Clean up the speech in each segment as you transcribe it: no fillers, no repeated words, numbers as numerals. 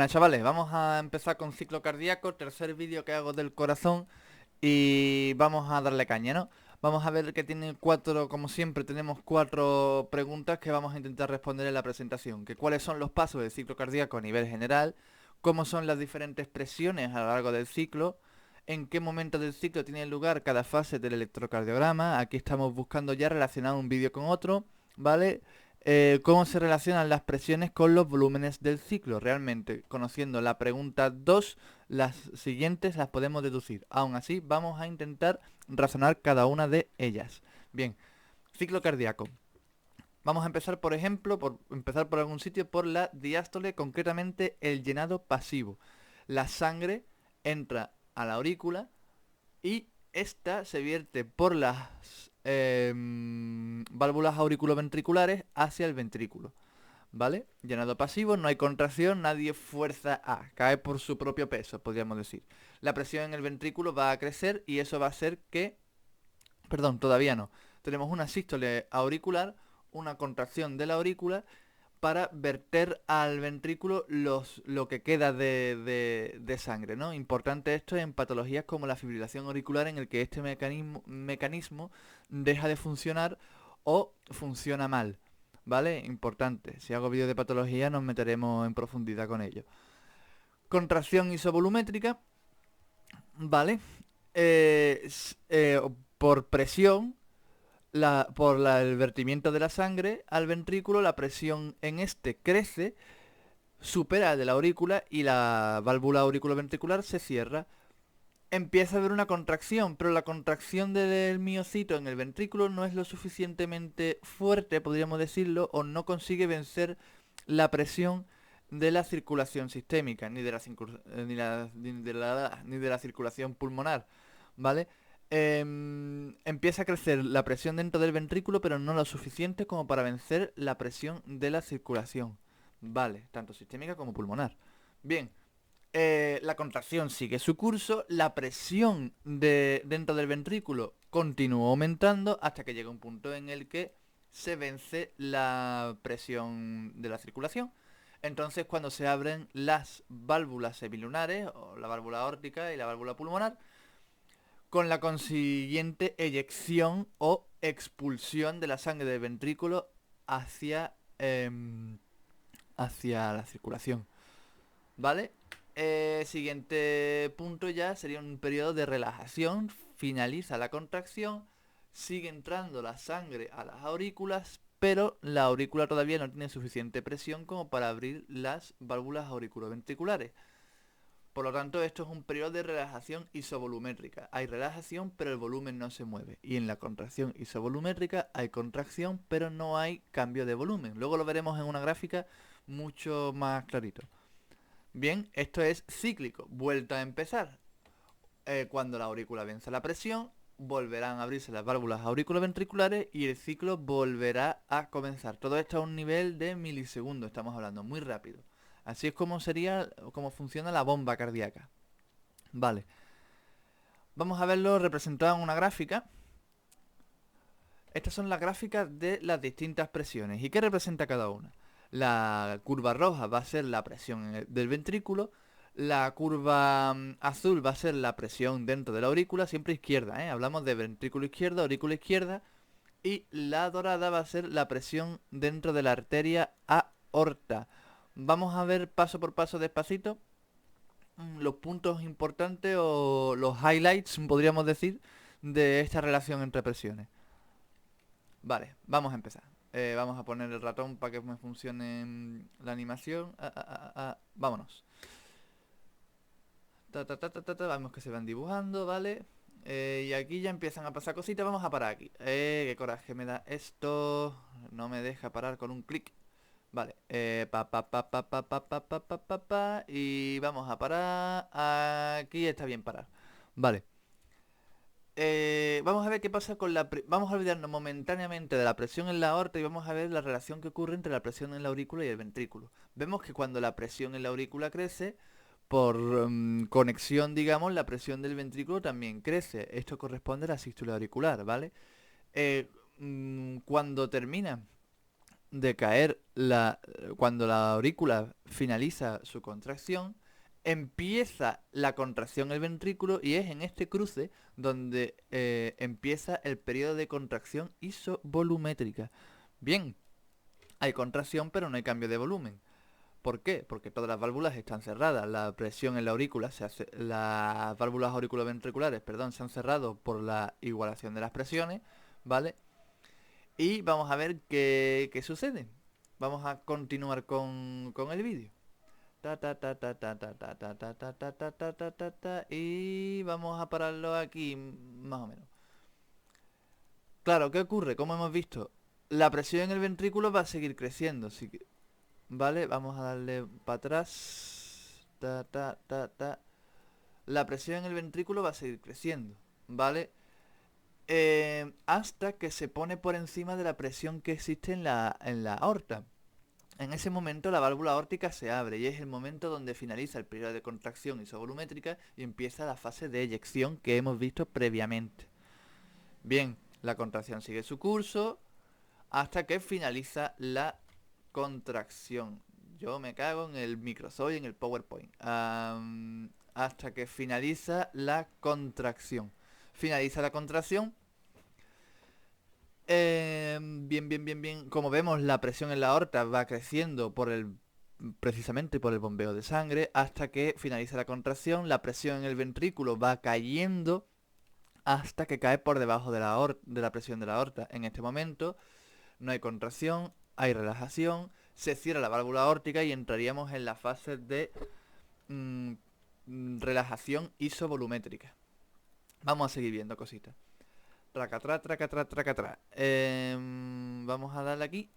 Buenas chavales, vamos a empezar con ciclo cardíaco, tercer vídeo que hago del corazón y vamos a darle caña, ¿no? Vamos a ver que tiene cuatro, como siempre, tenemos cuatro preguntas que vamos a intentar responder en la presentación. Que cuáles son los pasos del ciclo cardíaco a nivel general, cómo son las diferentes presiones a lo largo del ciclo, en qué momento del ciclo tiene lugar cada fase del electrocardiograma. Aquí estamos buscando ya relacionar un vídeo con otro, ¿vale? Cómo se relacionan las presiones con los volúmenes del ciclo. Realmente, conociendo la pregunta 2, las siguientes las podemos deducir. Aún así, vamos a intentar razonar cada una de ellas. Bien, ciclo cardíaco. Vamos a empezar, por ejemplo, por empezar por algún sitio, por la diástole, concretamente el llenado pasivo. La sangre entra a la aurícula y esta se vierte por las válvulas auriculoventriculares hacia el ventrículo. ¿Vale? Llenado pasivo, no hay contracción, nadie fuerza a, cae por su propio peso, podríamos decir. La presión en el ventrículo va a crecer y eso va a hacer que, perdón, todavía no. Tenemos una sístole auricular, una contracción de la aurícula para verter al ventrículo lo que queda de sangre, ¿no? Importante esto en patologías como la fibrilación auricular, en el que este mecanismo deja de funcionar o funciona mal, ¿vale? Importante. Si hago vídeo de patología nos meteremos en profundidad con ello. Contracción isovolumétrica, ¿vale? Por presión, el vertimiento de la sangre al ventrículo, la presión en este crece, supera el de la aurícula y la válvula auriculoventricular se cierra. Empieza a haber una contracción, pero la contracción del miocito en el ventrículo no es lo suficientemente fuerte, podríamos decirlo, o no consigue vencer la presión de la circulación sistémica, ni de la circulación pulmonar, ¿vale? Empieza a crecer la presión dentro del ventrículo, pero no lo suficiente como para vencer la presión de la circulación, ¿vale? Tanto sistémica como pulmonar. Bien, la contracción sigue su curso, la presión dentro del ventrículo continúa aumentando hasta que llega un punto en el que se vence la presión de la circulación. Entonces, cuando se abren las válvulas semilunares, o la válvula aórtica y la válvula pulmonar, con la consiguiente eyección o expulsión de la sangre del ventrículo hacia, hacia la circulación. ¿Vale? Siguiente punto ya sería un periodo de relajación. Finaliza la contracción, sigue entrando la sangre a las aurículas, pero la aurícula todavía no tiene suficiente presión como para abrir las válvulas auriculoventriculares. Por lo tanto, esto es un periodo de relajación isovolumétrica. Hay relajación, pero el volumen no se mueve. Y en la contracción isovolumétrica hay contracción, pero no hay cambio de volumen. Luego lo veremos en una gráfica mucho más clarito. Bien, esto es cíclico. Vuelta a empezar. Cuando la aurícula vence la presión, volverán a abrirse las válvulas auriculoventriculares y el ciclo volverá a comenzar. Todo esto a un nivel de milisegundos, estamos hablando, muy rápido. Así es como como funciona la bomba cardíaca. Vale. Vamos a verlo representado en una gráfica. Estas son las gráficas de las distintas presiones. ¿Y qué representa cada una? La curva roja va a ser la presión del ventrículo. La curva azul va a ser la presión dentro de la aurícula, siempre izquierda, ¿eh? Hablamos de ventrículo izquierdo, aurícula izquierda. Y la dorada va a ser la presión dentro de la arteria aorta. Vamos a ver paso por paso despacito los puntos importantes o los highlights, podríamos decir, de esta relación entre presiones. Vale, vamos a empezar. Vamos a poner el ratón para que me funcione la animación. Vámonos. Vamos que se van dibujando, ¿vale? Y aquí ya empiezan a pasar cositas. Vamos a parar aquí. Qué coraje me da esto. No me deja parar con un clic. Vale. Y vamos a parar. Aquí está bien parar. Vale. Vamos a ver qué pasa con vamos a olvidarnos momentáneamente de la presión en la aorta y vamos a ver la relación que ocurre entre la presión en la aurícula y el ventrículo. Vemos que cuando la presión en la aurícula crece, por conexión, digamos, la presión del ventrículo también crece. Esto corresponde a la sístole auricular, ¿vale? Cuando termina de caer cuando la aurícula finaliza su contracción, empieza la contracción del ventrículo y es en este cruce donde empieza el periodo de contracción isovolumétrica. Bien, hay contracción pero no hay cambio de volumen. ¿Por qué? Porque todas las válvulas están cerradas, la presión en la aurícula las válvulas auriculoventriculares, perdón, se han cerrado por la igualación de las presiones, ¿vale? Y vamos a ver qué sucede. Vamos a continuar con el vídeo. Y vamos a pararlo aquí, más o menos. Claro, ¿qué ocurre? Como hemos visto, la presión en el ventrículo va a seguir creciendo. ¿Vale? Vamos a darle para atrás. La presión en el ventrículo va a seguir creciendo, ¿vale? Hasta que se pone por encima de la presión que existe en la aorta. En ese momento la válvula aórtica se abre y es el momento donde finaliza el periodo de contracción isovolumétrica y empieza la fase de eyección que hemos visto previamente. Bien, la contracción sigue su curso hasta que finaliza la contracción. Yo me cago en el Microsoft y en el PowerPoint. Hasta que finaliza la contracción. Finaliza la contracción. Bien. Como vemos, la presión en la aorta va creciendo precisamente por el bombeo de sangre, hasta que finaliza la contracción. La presión en el ventrículo va cayendo hasta que cae por debajo de la presión de la aorta. En este momento no hay contracción, hay relajación, se cierra la válvula aórtica y entraríamos en la fase de relajación isovolumétrica. Vamos a seguir viendo cositas. Tracatrá. Vamos a darle aquí.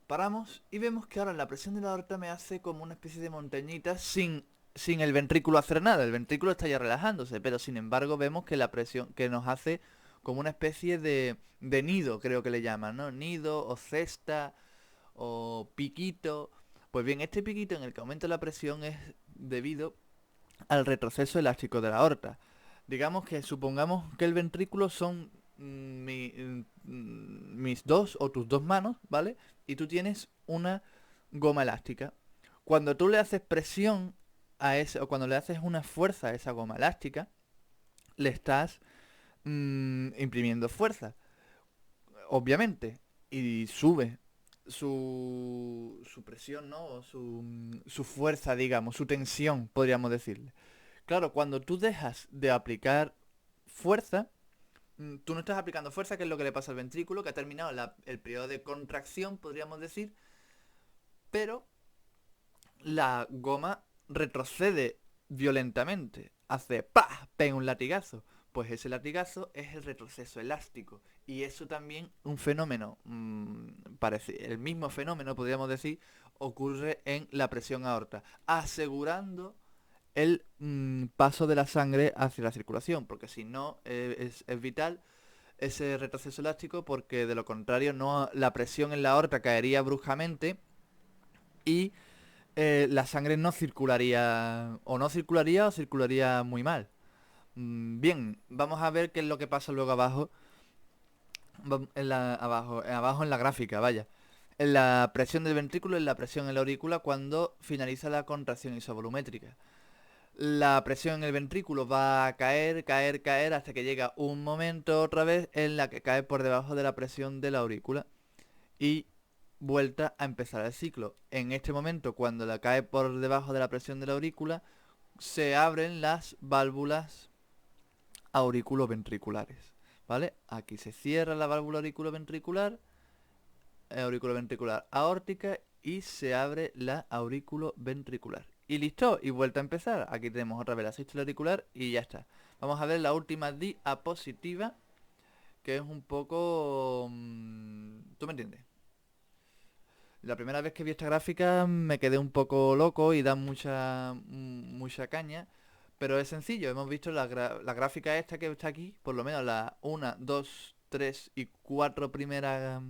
Paramos y vemos que ahora la presión de la aorta me hace como una especie de montañita sin el ventrículo hacer nada. El ventrículo está ya relajándose, pero sin embargo vemos que la presión que nos hace como una especie de nido, creo que le llaman, ¿no? Nido o cesta o piquito. Pues bien, este piquito en el que aumenta la presión es debido al retroceso elástico de la aorta. Digamos que supongamos que el ventrículo son mis dos o tus dos manos, ¿vale? Y tú tienes una goma elástica. Cuando tú le haces presión a ese, o cuando le haces una fuerza a esa goma elástica, le estás imprimiendo fuerza, obviamente, y sube su presión, ¿no? O su fuerza, digamos, su tensión, podríamos decirle. Claro, cuando tú dejas de aplicar fuerza, tú no estás aplicando fuerza, que es lo que le pasa al ventrículo, que ha terminado el periodo de contracción, podríamos decir, pero la goma retrocede violentamente, hace ¡pah! Pega un latigazo. Pues ese latigazo es el retroceso elástico. Y eso también, un fenómeno, parece, el mismo fenómeno, podríamos decir, ocurre en la presión aorta, asegurando el paso de la sangre hacia la circulación, porque si no es vital ese retroceso elástico, porque de lo contrario la presión en la aorta caería bruscamente y la sangre no circularía o circularía muy mal. Bien, vamos a ver qué es lo que pasa luego abajo, abajo en la gráfica, vaya. En la presión del ventrículo y en la presión en la aurícula cuando finaliza la contracción isovolumétrica. La presión en el ventrículo va a caer hasta que llega un momento otra vez en la que cae por debajo de la presión de la aurícula y vuelta a empezar el ciclo. En este momento, cuando la cae por debajo de la presión de la aurícula, se abren las válvulas auriculoventriculares, ¿vale? Aquí se cierra la válvula auriculoventricular, auriculoventricular aórtica y se abre la auriculoventricular. Y listo, y vuelta a empezar. Aquí tenemos otra vez la sístole auricular y ya está. Vamos a ver la última diapositiva, que es un poco... ¿tú me entiendes? La primera vez que vi esta gráfica me quedé un poco loco y da mucha caña. Pero es sencillo, hemos visto la gráfica esta que está aquí, por lo menos la 1, 2, 3 y 4 primeras...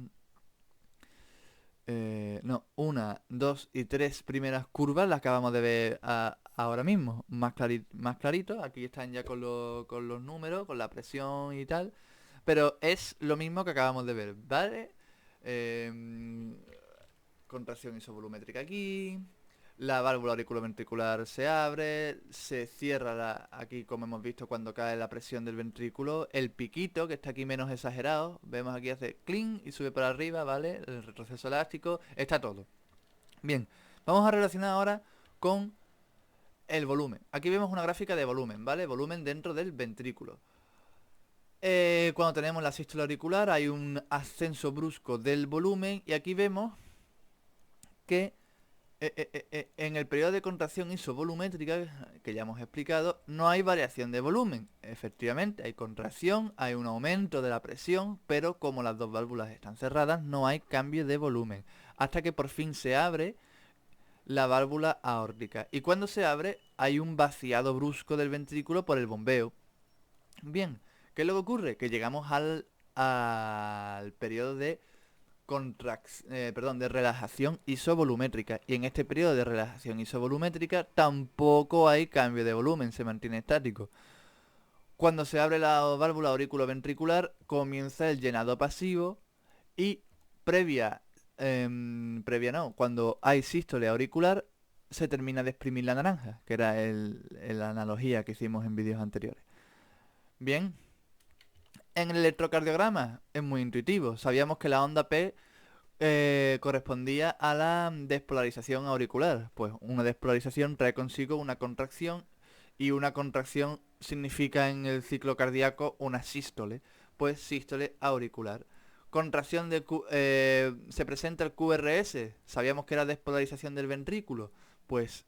no, 1, 2 y 3 primeras curvas las acabamos de ver ahora mismo, más clarito. Aquí están ya con los números, con la presión y tal. Pero es lo mismo que acabamos de ver, ¿vale? em, contracción isovolumétrica aquí, la válvula auriculoventricular se abre, se cierra aquí como hemos visto cuando cae la presión del ventrículo, el piquito que está aquí menos exagerado, vemos aquí hace cling y sube para arriba, ¿vale? El retroceso elástico, está todo. Bien, vamos a relacionar ahora con el volumen. Aquí vemos una gráfica de volumen, ¿vale? Volumen dentro del ventrículo. Cuando tenemos la sístole auricular hay un ascenso brusco del volumen y aquí vemos que en el periodo de contracción isovolumétrica, que ya hemos explicado, no hay variación de volumen. Efectivamente, hay contracción, hay un aumento de la presión, pero como las dos válvulas están cerradas, no hay cambio de volumen. Hasta que por fin se abre la válvula aórtica. Y cuando se abre, hay un vaciado brusco del ventrículo por el bombeo. Bien, ¿qué es lo que ocurre? Que llegamos al periodo de de relajación isovolumétrica. Y en este periodo de relajación isovolumétrica tampoco hay cambio de volumen, se mantiene estático. Cuando se abre la válvula auriculoventricular comienza el llenado pasivo y cuando hay sístole auricular se termina de exprimir la naranja, que era la analogía que hicimos en vídeos anteriores. Bien, en el electrocardiograma es muy intuitivo. Sabíamos que la onda P correspondía a la despolarización auricular. Pues una despolarización trae consigo una contracción y una contracción significa en el ciclo cardíaco una sístole, pues sístole auricular. Contracción se presenta el QRS, sabíamos que era despolarización del ventrículo, pues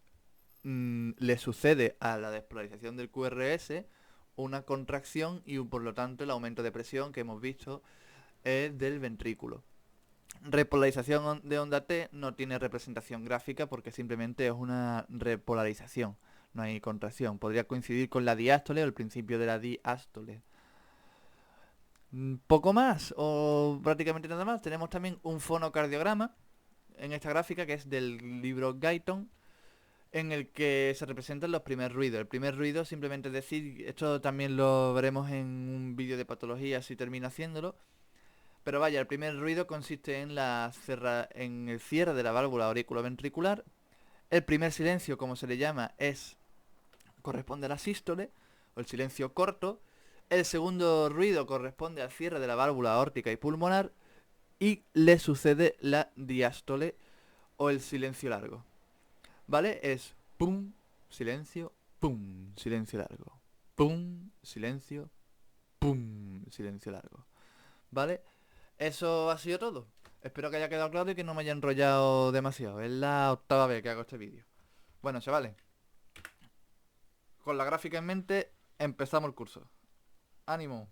le sucede a la despolarización del QRS una contracción y por lo tanto el aumento de presión que hemos visto es del ventrículo. Repolarización de onda T no tiene representación gráfica porque simplemente es una repolarización, no hay contracción. Podría coincidir con la diástole o el principio de la diástole. Poco más o prácticamente nada más. Tenemos también un fonocardiograma en esta gráfica que es del libro Guyton, en el que se representan los primeros ruidos. El primer ruido simplemente es decir, esto también lo veremos en un vídeo de patología si termino haciéndolo, pero vaya, el primer ruido consiste en en el cierre de la válvula auriculoventricular. El primer silencio, como se le llama, corresponde a la sístole, o el silencio corto. El segundo ruido corresponde al cierre de la válvula aórtica y pulmonar. Y le sucede la diástole, o el silencio largo. ¿Vale? Es pum, silencio, pum, silencio largo. Pum, silencio, pum, silencio largo. ¿Vale? Eso ha sido todo. Espero que haya quedado claro y que no me haya enrollado demasiado. Es la octava vez que hago este vídeo. Bueno, chavales, con la gráfica en mente, empezamos el curso. ¡Ánimo!